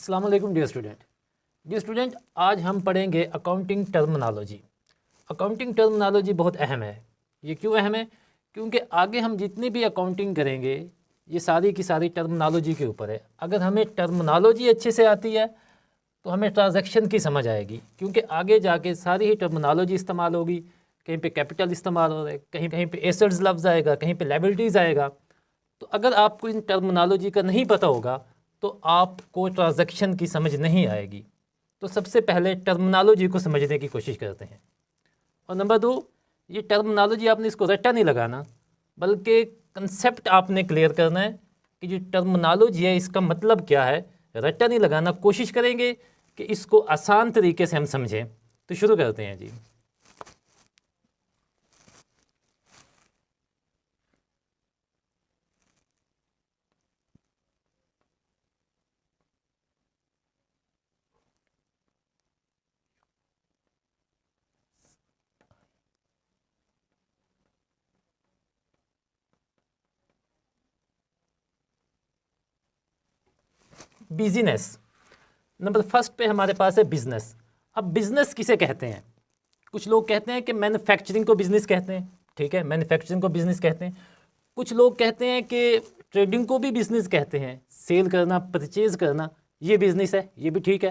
अस्सलाम वालेकुम dear student, आज हम पढ़ेंगे अकाउंटिंग टर्मिनोलॉजी। अकाउंटिंग टर्मिनोलॉजी बहुत अहम है। ये क्यों अहम है? क्योंकि आगे हम जितनी भी अकाउंटिंग करेंगे ये सारी की सारी टर्मिनोलॉजी के ऊपर है। अगर हमें टर्मिनोलॉजी अच्छे से आती है तो हमें ट्रांजैक्शन की समझ आएगी, क्योंकि आगे जाके सारी ही टर्मिनोलॉजी इस्तेमाल होगी। कहीं पे कैपिटल इस्तेमाल हो रहा है, कहीं कहीं पे एसेट्स लफ्ज़ आएगा, कहीं पे लायबिलिटीज़ आएगा। तो अगर आपको इन टर्मिनोलॉजी का नहीं पता होगा तो आपको ट्रांजैक्शन की समझ नहीं आएगी। तो सबसे पहले टर्मिनोलॉजी को समझने की कोशिश करते हैं। और नंबर 2, ये टर्मिनोलॉजी आपने इसको रट्टा नहीं लगाना, बल्कि कंसेप्ट आपने क्लियर करना है कि जो टर्मिनोलॉजी है इसका मतलब क्या है। रट्टा नहीं लगाना, कोशिश करेंगे कि इसको आसान तरीके से हम समझें। तो शुरू करते हैं जी। बिजनेस, नंबर फर्स्ट पे हमारे पास है बिजनेस। अब बिजनेस किसे कहते हैं? कुछ लोग कहते हैं कि मैन्युफैक्चरिंग को बिजनेस कहते हैं, ठीक है, मैन्युफैक्चरिंग को बिजनेस कहते हैं। कुछ लोग कहते हैं कि ट्रेडिंग को भी बिजनेस कहते हैं, सेल करना, परचेज करना, ये बिजनेस है, ये भी ठीक है।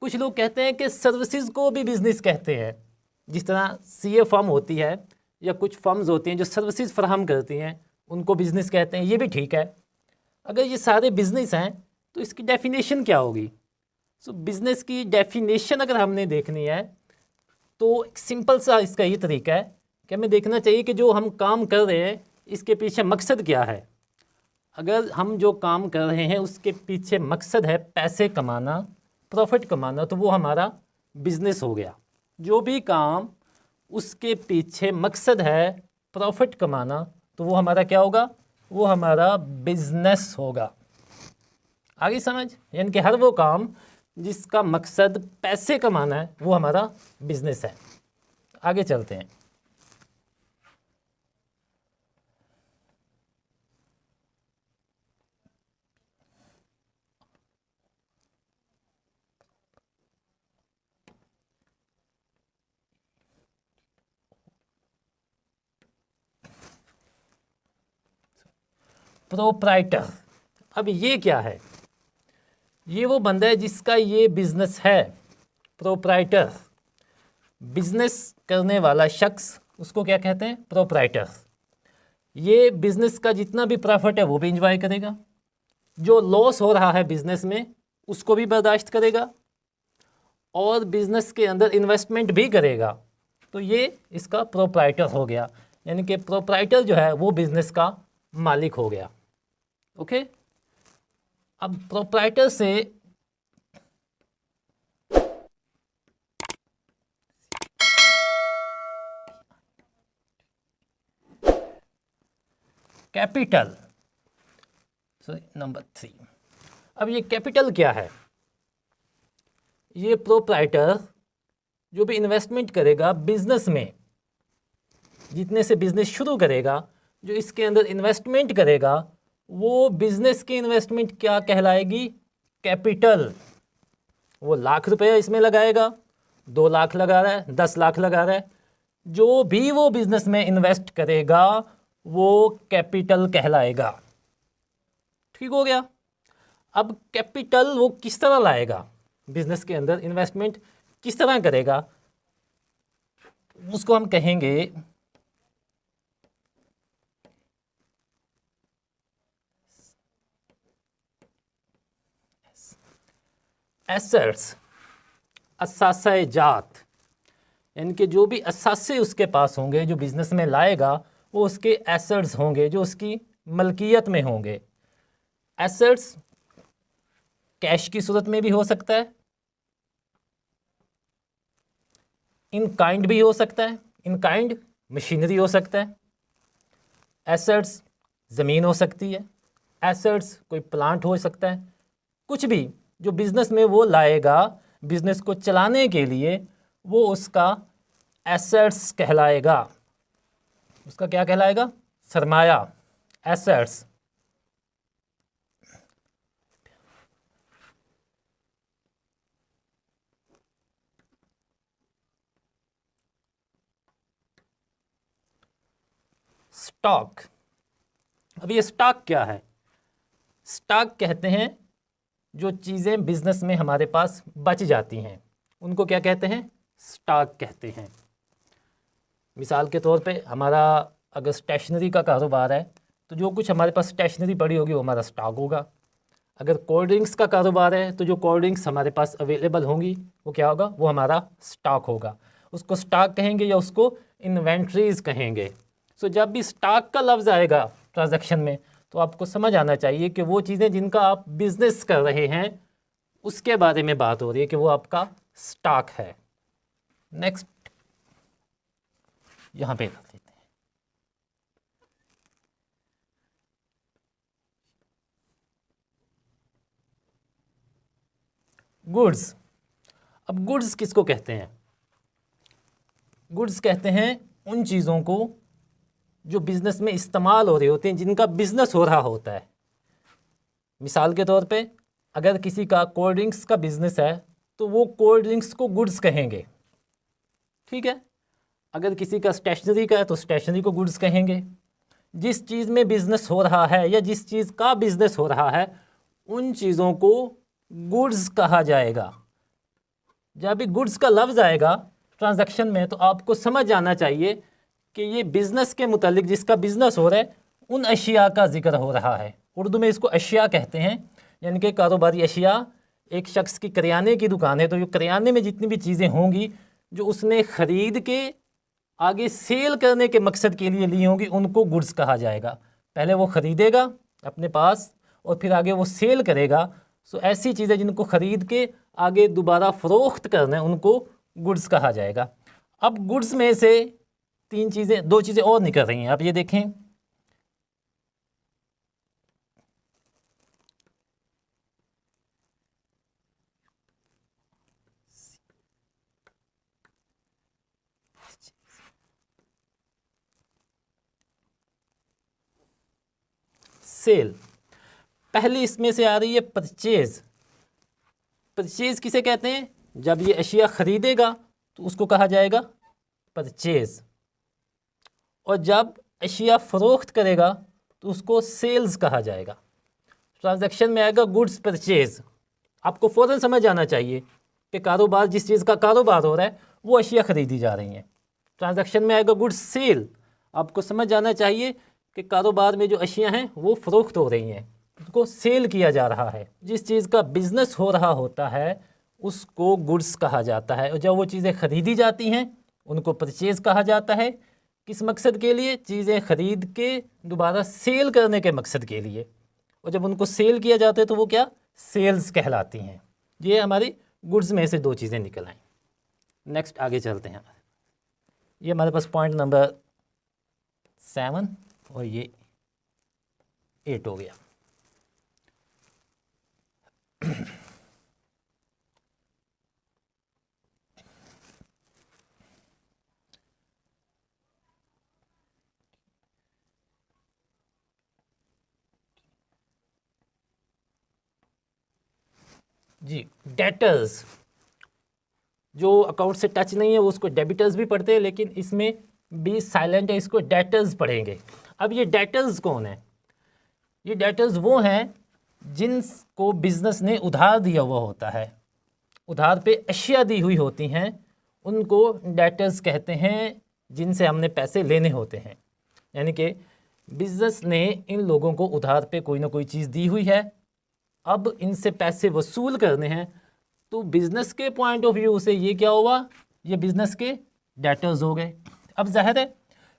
कुछ लोग कहते हैं कि सर्विसेज को भी बिजनेस कहते हैं, जिस तरह सीए फर्म होती है या कुछ फर्म्स होती हैं जो सर्विसेज फराहम करती हैं, उनको बिजनेस कहते हैं, ये भी ठीक है। अगर ये सारे बिजनेस हैं तो इसकी डेफिनेशन क्या होगी? सो बिजनेस की डेफिनेशन अगर हमने देखनी है तो एक सिंपल सा इसका ये तरीका है कि हमें देखना चाहिए कि जो हम काम कर रहे हैं इसके पीछे मकसद क्या है। अगर हम जो काम कर रहे हैं उसके पीछे मकसद है पैसे कमाना, प्रॉफिट कमाना, तो वो हमारा बिजनेस हो गया। जो भी काम उसके पीछे मकसद है प्रॉफिट कमाना, तो वो हमारा क्या होगा? वो हमारा बिजनेस होगा। आगे समझ? यानी कि हर वो काम जिसका मकसद पैसे कमाना है वो हमारा बिजनेस है। आगे चलते हैं। प्रोप्राइटर, अब ये क्या है? ये वो बंदा है जिसका ये बिजनेस है। प्रोप्राइटर, बिजनेस करने वाला शख्स, उसको क्या कहते हैं? प्रोप्राइटर। ये बिजनेस का जितना भी प्रॉफिट है वो भी इंजॉय करेगा, जो लॉस हो रहा है बिजनेस में उसको भी बर्दाश्त करेगा, और बिजनेस के अंदर इन्वेस्टमेंट भी करेगा। तो ये इसका प्रोप्राइटर हो गया, यानी कि प्रोप्राइटर जो है वो बिजनेस का मालिक हो गया। ओके, अब प्रोप्राइटर से कैपिटल, सॉरी नंबर 3। अब ये कैपिटल क्या है? ये प्रोप्राइटर जो भी इन्वेस्टमेंट करेगा बिजनेस में, जितने से बिजनेस शुरू करेगा, जो इसके अंदर इन्वेस्टमेंट करेगा, वो बिजनेस की इन्वेस्टमेंट क्या कहलाएगी? कैपिटल। वो लाख रुपए इसमें लगाएगा, 2 लाख लगा रहा है, 10 लाख लगा रहा है, जो भी वो बिजनेस में इन्वेस्ट करेगा वो कैपिटल कहलाएगा। ठीक हो गया? अब कैपिटल वो किस तरह लाएगा, बिजनेस के अंदर इन्वेस्टमेंट किस तरह करेगा, उसको हम कहेंगे एसेट्स, असासे जात। यानी कि जो भी असासे उसके पास होंगे जो बिजनेस में लाएगा वो उसके एसेट्स होंगे, जो उसकी मलकियत में होंगे। एसेट्स कैश की सूरत में भी हो सकता है, इन काइंड भी हो सकता है, इन काइंड मशीनरी हो सकता है, एसेट्स ज़मीन हो सकती है, एसेट्स कोई प्लांट हो सकता है। कुछ भी जो बिजनेस में वो लाएगा बिजनेस को चलाने के लिए, वो उसका एसेट्स कहलाएगा। उसका क्या कहलाएगा? सरमाया, एसेट्स। स्टॉक। अब ये स्टॉक क्या है? स्टॉक कहते हैं जो चीज़ें बिजनेस में हमारे पास बच जाती हैं, उनको क्या कहते हैं? स्टॉक कहते हैं। मिसाल के तौर पे हमारा अगर स्टेशनरी का कारोबार है तो जो कुछ हमारे पास स्टेशनरी पड़ी होगी वो हमारा स्टॉक होगा। अगर कोल्ड ड्रिंक्स का कारोबार है तो जो कोल्ड ड्रिंक्स हमारे पास अवेलेबल होंगी वो क्या होगा? वो हमारा स्टॉक होगा। उसको स्टॉक कहेंगे या उसको इन्वेंट्रीज कहेंगे। सो जब भी स्टॉक का लफ्ज़ आएगा ट्रांजैक्शन में तो आपको समझ आना चाहिए कि वो चीज़ें जिनका आप बिज़नेस कर रहे हैं उसके बारे में बात हो रही है कि वो आपका स्टॉक है। नेक्स्ट यहाँ पे रख देते हैं। गुड्स। अब गुड्स किसको कहते हैं? गुड्स कहते हैं उन चीज़ों को जो बिज़नेस में इस्तेमाल हो रहे होते हैं, जिनका बिज़नेस हो रहा होता है। मिसाल के तौर पे अगर किसी का कोल्ड ड्रिंक्स का बिज़नेस है तो वो कोल्ड ड्रिंक्स को गुड्स कहेंगे, ठीक है। अगर किसी का स्टेशनरी का है तो स्टेशनरी को गुड्स कहेंगे। जिस चीज़ में बिज़नेस हो रहा है या जिस चीज़ का बिज़नेस हो रहा है उन चीज़ों को गुड्स कहा जाएगा। जब भी गुड्स का लफ्ज़ आएगा ट्रांजैक्शन में तो आपको समझ आना चाहिए कि ये बिज़नेस के मुतालिक जिसका बिज़नेस हो रहा है उन अशिया का ज़िक्र हो रहा है। उर्दू में इसको अशिया कहते हैं, यानी कि कारोबारी अशिया। एक शख्स की करियाने की दुकान है तो ये करियाने में जितनी भी चीज़ें होंगी जो उसने ख़रीद के आगे सेल करने के मकसद के लिए ली होंगी उनको गुड्स कहा जाएगा। पहले वो ख़रीदेगा अपने पास और फिर आगे वो सेल करेगा। सो ऐसी चीज़ें जिनको ख़रीद के आगे दोबारा फ़रोख्त करना है उनको गुड्स कहा जाएगा। अब गुड्स में से दो चीज़ें और निकल रही हैं। आप ये देखें, सेल। पहली इसमें से आ रही है परचेज। परचेज किसे कहते हैं? जब ये अशिया ख़रीदेगा तो उसको कहा जाएगा परचेज, और जब अशिया फ़रोख्त करेगा तो उसको सेल्स कहा जाएगा। ट्रांजैक्शन में आएगा गुड्स परचेज। आपको फ़ौरन समझ आना चाहिए कि कारोबार, जिस चीज़ का कारोबार हो रहा है वो अशिया ख़रीदी जा रही हैं। ट्रांजैक्शन में आएगा गुड्स सेल। आपको समझ आना चाहिए कि कारोबार में जो अशिया हैं वो फ़रोख्त हो रही हैं, उसको सेल किया जा रहा है। जिस चीज़ का बिज़नेस हो रहा होता है उसको गुड्स कहा जाता है, और जब वो चीज़ें ख़रीदी जाती हैं उनको परचेज़ कहा जाता है। किस मकसद के लिए? चीज़ें ख़रीद के दोबारा सेल करने के मकसद के लिए। और जब उनको सेल किया जाता है तो वो क्या? सेल्स कहलाती हैं। ये हमारी गुड्स में से दो चीज़ें निकल आएँ। नेक्स्ट आगे चलते हैं। ये हमारे पास पॉइंट नंबर 7 और ये 8 हो गया। जी, डेटर्स। जो अकाउंट से टच नहीं है वो उसको डेबिटर्स भी पढ़ते हैं, लेकिन इसमें भी साइलेंट है, इसको डेटर्स पढ़ेंगे। अब ये डेटर्स कौन है? ये डेटर्स वो हैं जिनको बिज़नेस ने उधार दिया हुआ होता है, उधार पे अशिया दी हुई होती हैं, उनको डेटर्स कहते हैं, जिनसे हमने पैसे लेने होते हैं। यानी कि बिज़नेस ने इन लोगों को उधार पे कोई ना कोई चीज़ दी हुई है, अब इनसे पैसे वसूल करने हैं। तो बिज़नेस के पॉइंट ऑफ व्यू से ये क्या हुआ? ये बिज़नेस के डेटर्स हो गए। अब ज़ाहिर है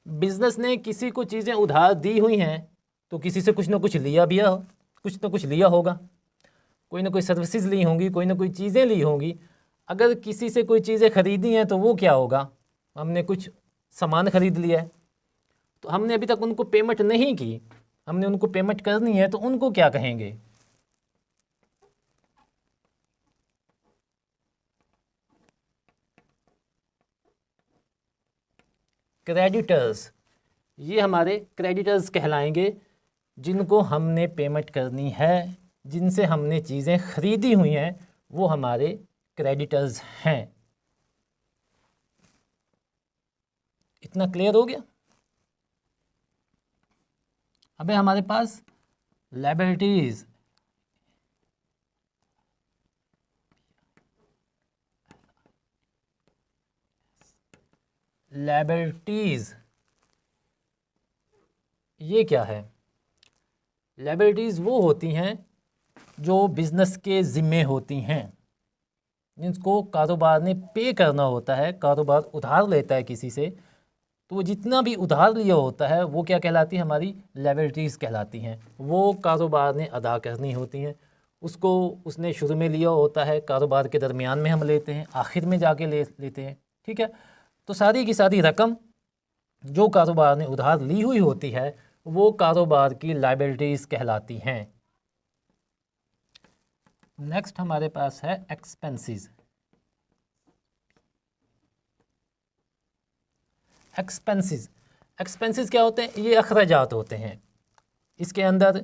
बिज़नेस ने किसी को चीज़ें उधार दी हुई हैं तो किसी से कुछ ना कुछ लिया भी हो, कुछ ना कुछ लिया होगा, कोई ना कोई सर्विसेज ली होंगी, कोई ना कोई चीज़ें ली होंगी। अगर किसी से कोई चीज़ें ख़रीदी हैं तो वो क्या होगा? हमने कुछ सामान ख़रीद लिया है तो हमने अभी तक उनको पेमेंट नहीं की, हमने उनको पेमेंट करनी है, तो उनको क्या कहेंगे? क्रेडिटर्स। ये हमारे क्रेडिटर्स कहलाएंगे, जिनको हमने पेमेंट करनी है, जिनसे हमने चीज़ें ख़रीदी हुई हैं, वो हमारे क्रेडिटर्स हैं। इतना क्लियर हो गया? अब है हमारे पास लायबिलिटीज़। लायबिलिटीज़ ये क्या है? लायबिलिटीज़ वो होती हैं जो बिज़नेस के ज़िम्मे होती हैं, जिनको कारोबार ने पे करना होता है। कारोबार उधार लेता है किसी से, तो वो जितना भी उधार लिया होता है वो क्या कहलाती है? हमारी लायबिलिटीज़ कहलाती हैं। वो कारोबार ने अदा करनी होती हैं। उसको उसने शुरू में लिया होता है, कारोबार के दरमियान में हम लेते हैं, आखिर में जाके लेते हैं। ठीक है, तो सारी की सारी रकम जो कारोबार ने उधार ली हुई होती है वो कारोबार की लायबिलिटीज़ कहलाती हैं। नेक्स्ट हमारे पास है एक्सपेंसेस। एक्सपेंसेस क्या होते हैं? ये अखराजात होते हैं। इसके अंदर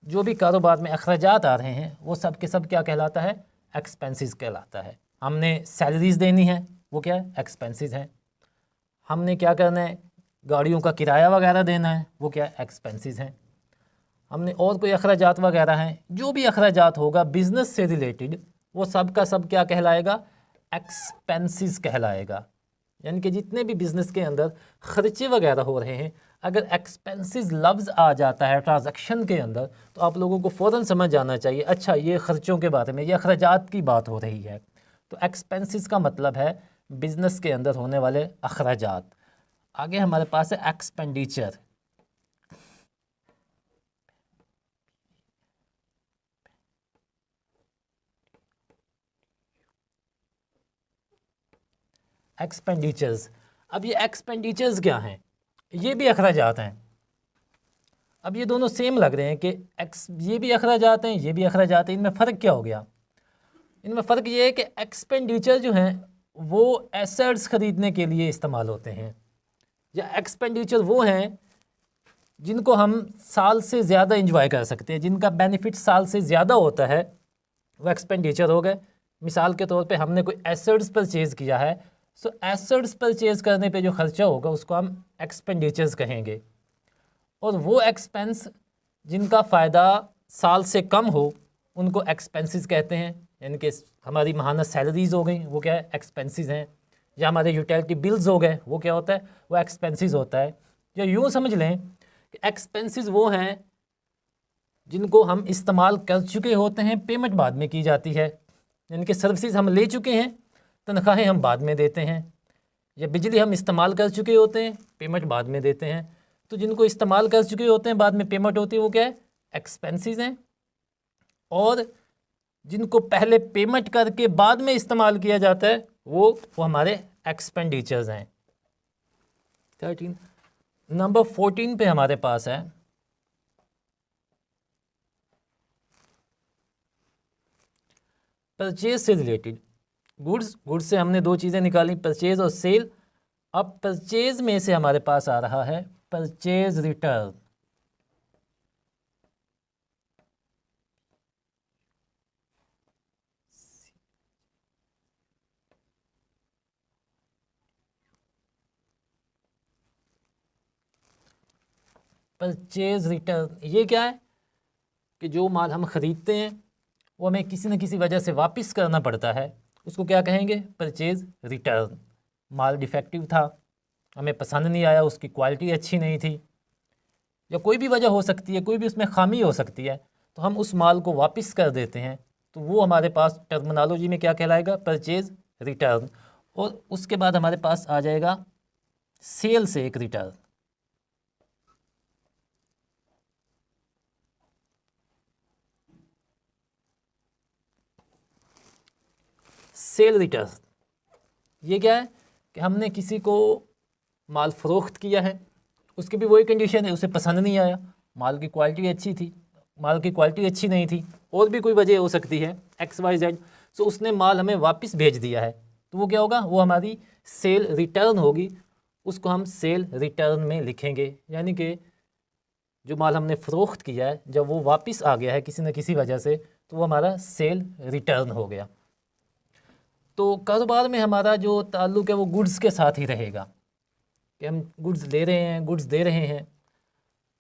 जो भी कारोबार में अखराजात आ रहे हैं वो सब के सब क्या कहलाता है? एक्सपेंसेस कहलाता है। हमने सैलरीज देनी है, वो क्या है? एक्सपेंसेस हैं। हमने क्या करना है? गाड़ियों का किराया वगैरह देना है, वो क्या है? एक्सपेंसेस हैं। हमने और कोई अखराजात वगैरह हैं, जो भी अखराजात होगा बिज़नेस से रिलेटेड, वो सब का सब क्या कहलाएगा? एक्सपेंसेस कहलाएगा। यानी कि जितने भी बिज़नेस के अंदर ख़र्चे वगैरह हो रहे हैं, अगर एक्सपेंसेस लफ्ज़ आ जाता है ट्रांजैक्शन के अंदर तो आप लोगों को फ़ौरन समझ जाना चाहिए, अच्छा ये ख़र्चों के बारे में, ये अखराजात की बात हो रही है। तो एक्सपेंसेस का मतलब है बिज़नेस के अंदर होने वाले अखराजात। आगे हमारे पास है एक्सपेंडिचर। एक्सपेंडिचर्स। अब ये एक्सपेंडिचर्स क्या हैं? ये भी अखराजात हैं। अब ये दोनों सेम लग रहे हैं कि ये भी अखराजात हैं, ये भी अखराजात हैं। इनमें फ़र्क क्या हो गया? इनमें फ़र्क ये है कि एक्सपेंडिचर जो हैं वो एसेट्स ख़रीदने के लिए इस्तेमाल होते हैं, या एक्सपेंडिचर वो हैं जिनको हम साल से ज़्यादा इंजॉय कर सकते हैं, जिनका बेनिफिट साल से ज़्यादा होता है, वो एक्सपेंडिचर हो गए। मिसाल के तौर पे हमने कोई एसेट्स परचेज़ किया है, सो एसेट्स परचेज़ करने पे जो ख़र्चा होगा उसको हम एक्सपेंडिचर्स कहेंगे। और वो एक्सपेंस जिनका फ़ायदा साल से कम हो उनको एक्सपेंसेस कहते हैं। यानी कि हमारी माहाना सैलरीज़ हो गई, वो क्या है? एक्सपेंसेस हैं। या हमारे यूटिलिटी बिल्स हो गए, वो क्या होता है? वो एक्सपेंसेस होता है। या यूँ समझ लें कि एक्सपेंसेस वो हैं जिनको हम इस्तेमाल कर चुके होते हैं, पेमेंट बाद में की जाती है। यानी कि सर्विसेज हम ले चुके हैं, तनख्वाहें हम बाद में देते हैं। या बिजली हम इस्तेमाल कर चुके होते हैं, पेमेंट बाद में देते हैं। तो जिनको इस्तेमाल कर चुके होते हैं, बाद में पेमेंट होती है, वो क्या है? एक्सपेंसेस हैं। और जिनको पहले पेमेंट करके बाद में इस्तेमाल किया जाता है वो हमारे एक्सपेंडिचर्स हैं। 13 नंबर 14 पे हमारे पास है परचेज से रिलेटेड गुड्स से हमने दो चीज़ें निकाली, परचेज और सेल। अब परचेज में से हमारे पास आ रहा है परचेज रिटर्न। परचेज रिटर्न ये क्या है? कि जो माल हम ख़रीदते हैं वो हमें किसी न किसी वजह से वापस करना पड़ता है, उसको क्या कहेंगे? Purchase return. माल डिफेक्टिव था, हमें पसंद नहीं आया, उसकी क्वालिटी अच्छी नहीं थी, या कोई भी वजह हो सकती है, कोई भी उसमें खामी हो सकती है, तो हम उस माल को वापस कर देते हैं। तो वो हमारे पास टर्मिनोलॉजी में क्या कहलाएगा? Purchase return. और उसके बाद हमारे पास आ जाएगा सेल से एक रिटर्न। सेल रिटर्न ये क्या है? कि हमने किसी को माल फ़रोख्त किया है, उसकी भी वही कंडीशन है, उसे पसंद नहीं आया, माल की क्वालिटी अच्छी थी, माल की क्वालिटी अच्छी नहीं थी, और भी कोई वजह हो सकती है XYZ, सो उसने माल हमें वापस भेज दिया है। तो वो क्या होगा? वो हमारी सेल रिटर्न होगी, उसको हम सेल रिटर्न में लिखेंगे। यानी कि जो माल हमने फ़रोख्त किया है जब वो वापस आ गया है किसी न किसी वजह से, तो वो हमारा सेल रिटर्न हो गया। तो कारोबार में हमारा जो ताल्लुक़ है वो गुड्स के साथ ही रहेगा, कि हम गुड्स ले रहे हैं, गुड्स दे रहे हैं।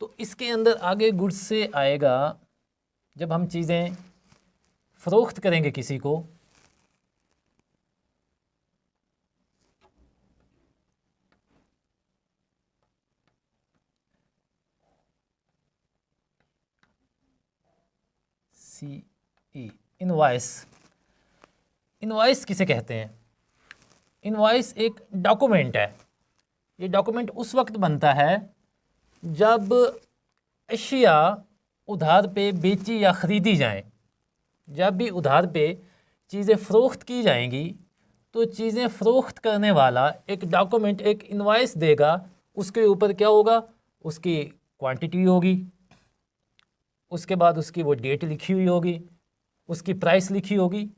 तो तो इसके अंदर आगे गुड्स से आएगा जब हम चीज़ें फ़रोख्त करेंगे किसी को, CE इनवॉइस। इनवॉइस किसे कहते हैं? इनवॉइस एक डॉक्यूमेंट है। ये डॉक्यूमेंट उस वक्त बनता है जब अशिया उधार पे बेची या ख़रीदी जाएं। जब भी उधार पे चीज़ें फ़रोख्त की जाएंगी तो चीज़ें फ़रोख्त करने वाला एक डॉक्यूमेंट, एक इनवॉइस देगा। उसके ऊपर क्या होगा? उसकी क्वांटिटी होगी, उसके बाद उसकी वो डेट लिखी हुई होगी, उसकी प्राइस लिखी होगी।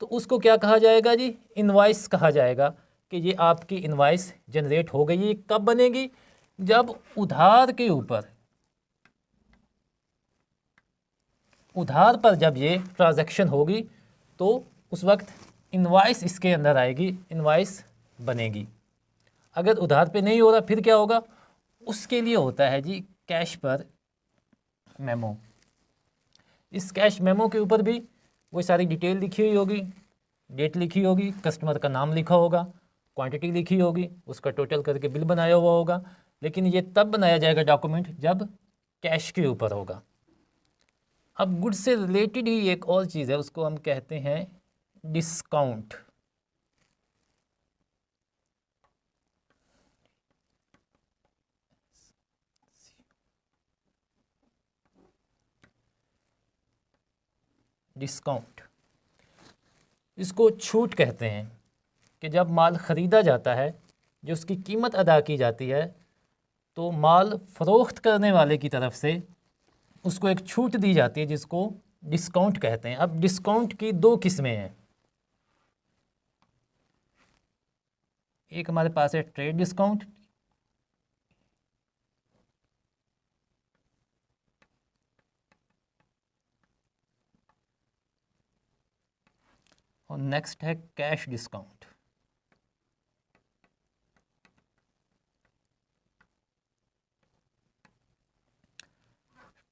तो उसको क्या कहा जाएगा जी? इनवॉइस कहा जाएगा कि ये आपकी इनवॉइस जनरेट हो गई। ये कब बनेगी? जब उधार के ऊपर, उधार पर जब ये ट्रांजैक्शन होगी तो उस वक्त इनवॉइस इसके अंदर आएगी, इनवॉइस बनेगी। अगर उधार पे नहीं हो रहा फिर क्या होगा? उसके लिए होता है जी कैश पर मेमो। इस कैश मेमो के ऊपर भी वो सारी डिटेल लिखी हुई होगी, डेट लिखी होगी, कस्टमर का नाम लिखा होगा, क्वांटिटी लिखी होगी, उसका टोटल करके बिल बनाया हुआ होगा। लेकिन ये तब बनाया जाएगा डॉक्यूमेंट जब कैश के ऊपर होगा। अब गुड्स से रिलेटेड ही एक और चीज़ है, उसको हम कहते हैं डिस्काउंट। डिस्काउंट इसको छूट कहते हैं कि जब माल ख़रीदा जाता है, जो उसकी कीमत अदा की जाती है, तो माल फ़रोख्त करने वाले की तरफ से उसको एक छूट दी जाती है जिसको डिस्काउंट कहते हैं। अब डिस्काउंट की दो किस्में हैं। एक हमारे पास है ट्रेड डिस्काउंट, और नेक्स्ट है कैश डिस्काउंट।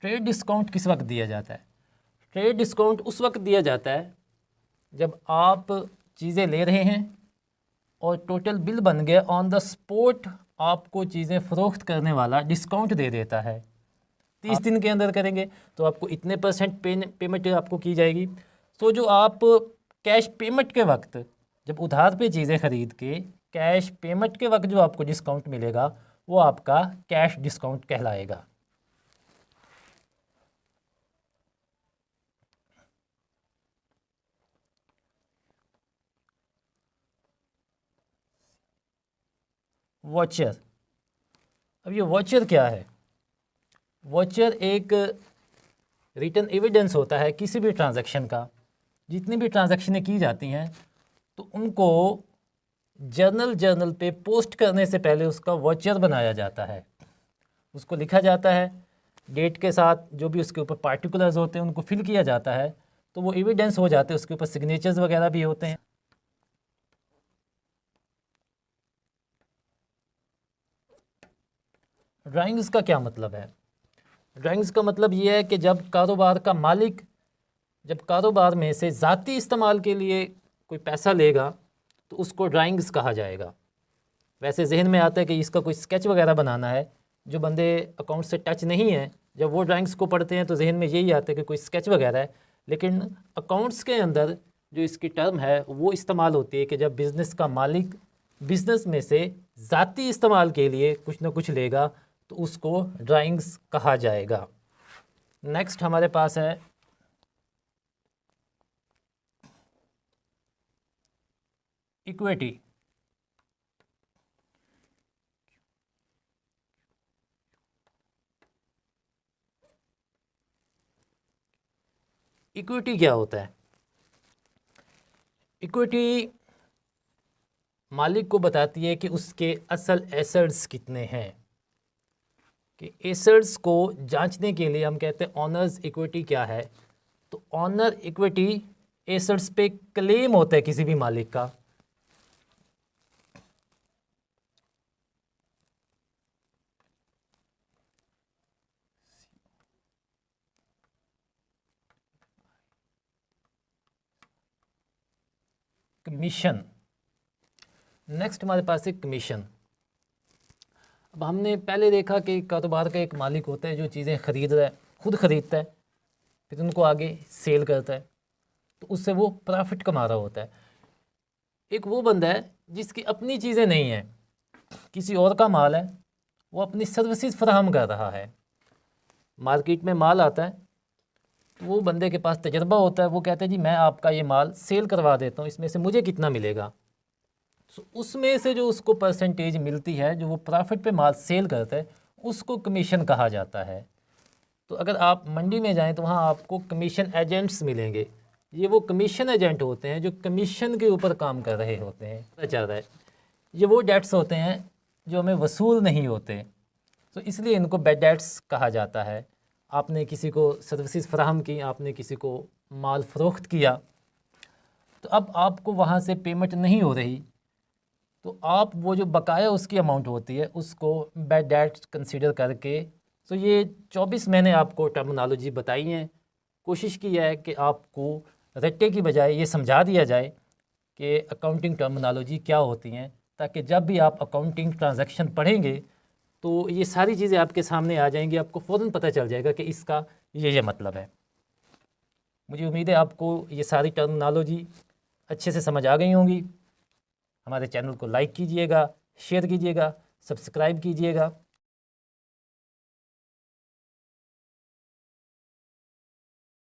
ट्रेड डिस्काउंट किस वक्त दिया जाता है? ट्रेड डिस्काउंट उस वक्त दिया जाता है जब आप चीज़ें ले रहे हैं और टोटल बिल बन गया, ऑन द स्पॉट आपको चीज़ें फ़रोख्त करने वाला डिस्काउंट दे देता है। 30 दिन के अंदर करेंगे तो आपको इतने % पेमेंट आपको की जाएगी। तो जो आप कैश पेमेंट के वक्त, जब उधार पे चीज़ें ख़रीद के कैश पेमेंट के वक्त जो आपको डिस्काउंट मिलेगा वो आपका कैश डिस्काउंट कहलाएगा। वॉचर। अब ये वॉचर क्या है? वॉचर एक रिटन एविडेंस होता है किसी भी ट्रांजैक्शन का। जितनी भी ट्रांजैक्शनें की जाती हैं तो उनको जर्नल पे पोस्ट करने से पहले उसका वॉचर बनाया जाता है। उसको लिखा जाता है डेट के साथ, जो भी उसके ऊपर पार्टिकुलर्स होते हैं उनको फिल किया जाता है, तो वो एविडेंस हो जाते हैं। उसके ऊपर सिग्नेचर्स वगैरह भी होते हैं। ड्राइंग्स का क्या मतलब है? ड्राइंग्स का मतलब ये है कि जब कारोबार का मालिक, जब कारोबार में से ज़ाती इस्तेमाल के लिए कोई पैसा लेगा तो उसको ड्राइंग्स कहा जाएगा। वैसे जहन में आता है कि इसका कोई स्केच वगैरह बनाना है। जो बंदे अकाउंट से टच नहीं है, जब वो ड्राइंग्स को पढ़ते हैं तो जहन में यही आता है कि कोई स्केच वगैरह है। लेकिन अकाउंट्स के अंदर जो इसकी टर्म है वो इस्तेमाल होती है कि जब बिज़नेस का मालिक बिज़नेस में से ज़ाती इस्तेमाल के लिए कुछ ना कुछ लेगा तो उसको ड्राइंग्स कहा जाएगा। नेक्स्ट हमारे पास है इक्विटी। इक्विटी क्या होता है? इक्विटी मालिक को बताती है कि उसके असल एसेट्स कितने हैं। कि एसेट्स को जांचने के लिए हम कहते हैं ऑनर्स इक्विटी क्या है। तो ऑनर इक्विटी एसेट्स पे क्लेम होता है किसी भी मालिक का। कमीशन। नेक्स्ट हमारे पास है कमीशन। अब हमने पहले देखा कि कारोबार का एक मालिक होता है जो चीज़ें ख़रीद रहा है, खुद ख़रीदता है, फिर उनको आगे सेल करता है, तो उससे वो प्रॉफिट कमा रहा होता है। एक वो बंदा है जिसकी अपनी चीज़ें नहीं हैं, किसी और का माल है, वो अपनी सर्विसेज फराहम कर रहा है। मार्केट में माल आता है तो वो बंदे के पास तजर्बा होता है, वो कहता है जी मैं आपका ये माल सेल करवा देता हूँ, इसमें से मुझे कितना मिलेगा। तो उसमें से जो उसको परसेंटेज मिलती है, जो वो प्रॉफिट पे माल सेल करता है, उसको कमीशन कहा जाता है। तो अगर आप मंडी में जाएं तो वहाँ आपको कमीशन एजेंट्स मिलेंगे। ये वो कमीशन एजेंट होते हैं जो कमीशन के ऊपर काम कर रहे होते हैं। पता चल रहा है, ये वो डेट्स होते हैं जो हमें वसूल नहीं होते, तो इसलिए इनको बैड डेट्स कहा जाता है। आपने किसी को सर्विसेज फराहम की, आपने किसी को माल फ़रोख्त किया, तो अब आपको वहाँ से पेमेंट नहीं हो रही, तो आप वो जो बकाया उसकी अमाउंट होती है उसको बैड डेट्स कंसीडर करके, तो ये 24 मैंने आपको टर्मिनोलॉजी बताई हैं। कोशिश की है कि आपको रट्टे की बजाय ये समझा दिया जाए कि अकाउंटिंग टर्मिनोलॉजी क्या होती हैं, ताकि जब भी आप अकाउंटिंग ट्रांजैक्शन पढ़ेंगे तो ये सारी चीज़ें आपके सामने आ जाएंगी, आपको फ़ौरन पता चल जाएगा कि इसका ये मतलब है। मुझे उम्मीद है आपको ये सारी टर्मिनोलॉजी अच्छे से समझ आ गई होंगी। हमारे चैनल को लाइक कीजिएगा, शेयर कीजिएगा, सब्सक्राइब कीजिएगा।